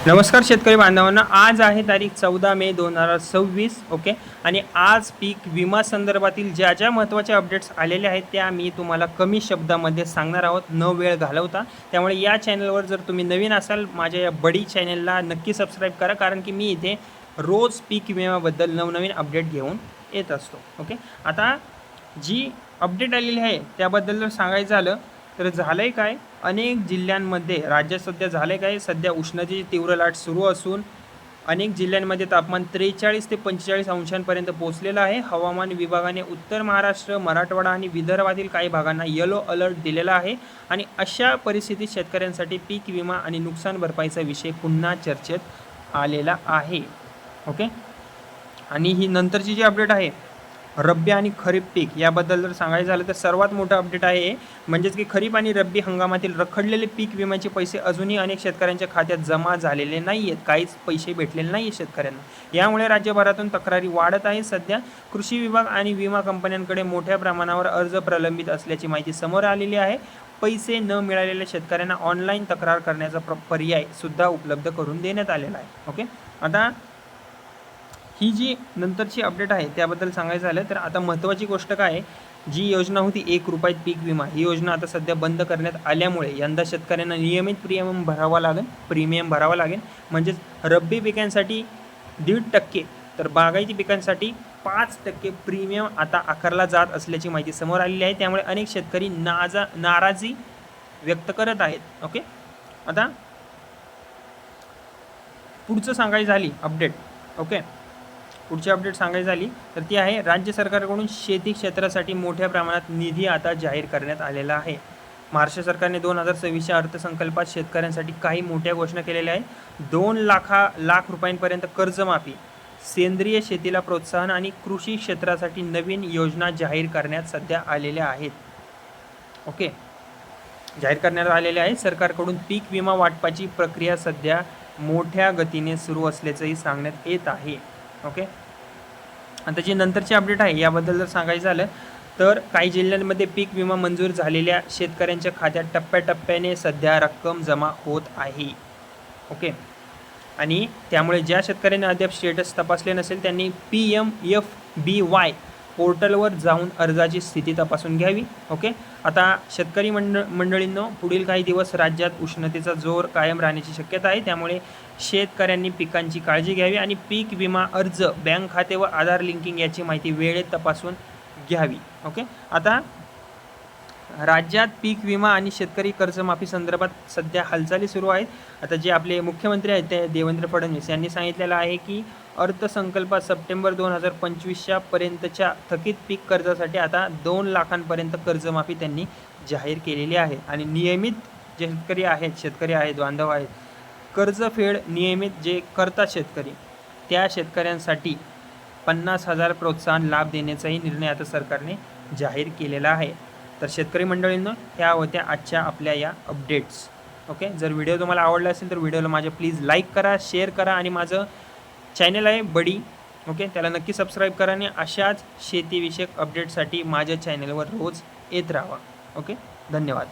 नमस्कार शेतकरी बांधवांना, आज आहे तारीख 14 मे 2026. ओके. आणि आज पीक विमा संदर्भातील ज्या ज्या महत्त्वाच्या अपडेट्स आलेल्या आहेत त्या मी तुम्हाला कमी शब्दामध्ये सांगणार आहोत, न वेळ घालवता. त्यामुळे या चॅनलवर जर तुम्ही नवीन असाल, माझ्या या बडी चॅनलला नक्की सबस्क्राईब करा, कारण की मी इथे रोज पीक विम्याबद्दल नवनवीन अपडेट घेऊन येत असतो. ओके. आता जी अपडेट आलेली आहे त्याबद्दल जर सांगायचं झालं तर झालं आहे काय, अनेक जिल्ह्यांमध्ये राज्यात सध्या झालं आहे काय, सध्या उष्णतेची तीव्र लाट सुरू असून अनेक जिल्ह्यांमध्ये तापमान 43 ते 45 अंशांपर्यंत पोहोचलेलं आहे. हवामान विभागाने उत्तर महाराष्ट्र, मराठवाडा आणि विदर्भातील काही भागांना येलो अलर्ट दिलेला आहे. आणि अशा परिस्थितीत शेतकऱ्यांसाठी पीक विमा आणि नुकसान भरपाईचा विषय पुन्हा चर्चेत आलेला आहे. ओके. आणि ही नंतरची जी अपडेट आहे रब्बी आणि खरीप पीक याबद्दल जर सांगायचं झालं तर सर्वात मोठं अपडेट आहे, म्हणजेच की खरीप आणि रब्बी हंगामातील रखडलेले पीक विम्याचे पैसे अजूनही अनेक शेतकऱ्यांच्या खात्यात जमा झालेले नाही आहेत. काहीच पैसे भेटलेले नाही आहेत शेतकऱ्यांना. यामुळे राज्यभरातून तक्रारी वाढत आहे. सध्या कृषी विभाग आणि विमा कंपन्यांकडे मोठ्या प्रमाणावर अर्ज प्रलंबित असल्याची माहिती समोर आलेली आहे. पैसे न मिळालेल्या शेतकऱ्यांना ऑनलाईन तक्रार करण्याचा पर्याय सुद्धा उपलब्ध करून देण्यात आलेला आहे. ओके. आता ही जी नंतरची अपडेट आहे त्याबद्दल सांगायचं झालं तर आता महत्त्वाची गोष्ट काय आहे, जी योजना होती 1 रुपयात पीक विमा, ही योजना आता सध्या बंद करण्यात आल्यामुळे यंदा शेतकऱ्यांना नियमित प्रीमियम भरावा लागेल. म्हणजेच रब्बी पिकांसाठी 1.5%, तर बागायती पिकांसाठी 5% प्रीमियम आता आकारला जात असल्याची माहिती समोर आलेली आहे. त्यामुळे अनेक शेतकरी नाराजी व्यक्त करत आहेत. ओके. आता पुढचं सांगायची झाली अपडेट. ओके. पुढची अपडेट सांगायची झाली तर ती आहे, राज्य सरकारकडून शेती क्षेत्रासाठी मोठ्या प्रमाणात निधी आता जाहीर करण्यात आलेला आहे. महाराष्ट्र सरकारने 2026च्या अर्थसंकल्पात शेतकऱ्यांसाठी काही मोठ्या घोषणा केलेल्या आहेत. 2 लाख रुपयांपर्यंत कर्जमाफी, सेंद्रिय शेतीला प्रोत्साहन आणि कृषी क्षेत्रासाठी नवीन योजना जाहीर करण्यात सध्या आलेल्या आहेत. ओके. जाहीर करण्यात आलेल्या आहे. सरकारकडून पीक विमा वाटपाची प्रक्रिया सध्या मोठ्या गतीने सुरू असल्याचंही सांगण्यात येत आहे. ओके. आता जी नंतरची अपडेट आहे याबद्दल जर सांगायचं झालं तर काही जिल्ह्यांमध्ये पीक विमा मंजूर झालेल्या शेतकऱ्यांच्या खात्यात टप्प्याटप्प्याने सध्या रक्कम जमा होत आहे. ओके. आणि त्यामुळे ज्या शेतकऱ्यांनी अद्याप स्टेटस तपासले नसेल त्यांनी PMFBY पोर्टलवर जाऊन अर्जाची स्थिती तपासून घ्यावी. ओके. आता शेतकरी मंडळींनो, पुढील काही दिवस राज्यात उष्णतेचा जोर कायम राहण्याची शक्यता आहे. त्यामुळे शेतकऱ्यांनी पिकांची काळजी घ्यावी आणि पीक विमा अर्ज, बँक खाते व आधार लिंकिंग याची माहिती वेळेत तपासून घ्यावी. ओके. आता राज्यात पीक विमा आणि शेतकरी कर्जमाफी संदर्भात सध्या हालचाली सुरू आहेत. आता जे आपले मुख्यमंत्री आहेत ते देवेंद्र फडणवीस यांनी सांगितलेलं आहे की अर्थसंकल्पात सप्टेंबर 2025च्या पर्यंतच्या थकीत पीक कर्जासाठी आता 2 लाखांपर्यंत कर्जमाफी त्यांनी जाहीर केलेली आहे. आणि नियमित जे शेतकरी आहेत बांधव आहेत, कर्जफेड नियमित जे करतात शेतकरी, त्या शेतकऱ्यांसाठी 50,000 प्रोत्साहन लाभ देण्याचाही निर्णय आता सरकारने जाहीर केलेला आहे. तर शेतकरी मंडळींनो, ह्या होत्या आजच्या आपल्या या अपडेट्स. ओके. जर व्हिडिओ तुम्हाला आवडला असेल तर व्हिडिओला माझ्या प्लीज लाईक करा, शेअर करा आणि माझं चॅनल आहे बडी, ओके, त्याला नक्की सबस्क्राईब करा आणि अशाच शेतीविषयक अपडेटसाठी माझ्या चॅनलवर रोज येत राहा. ओके. धन्यवाद.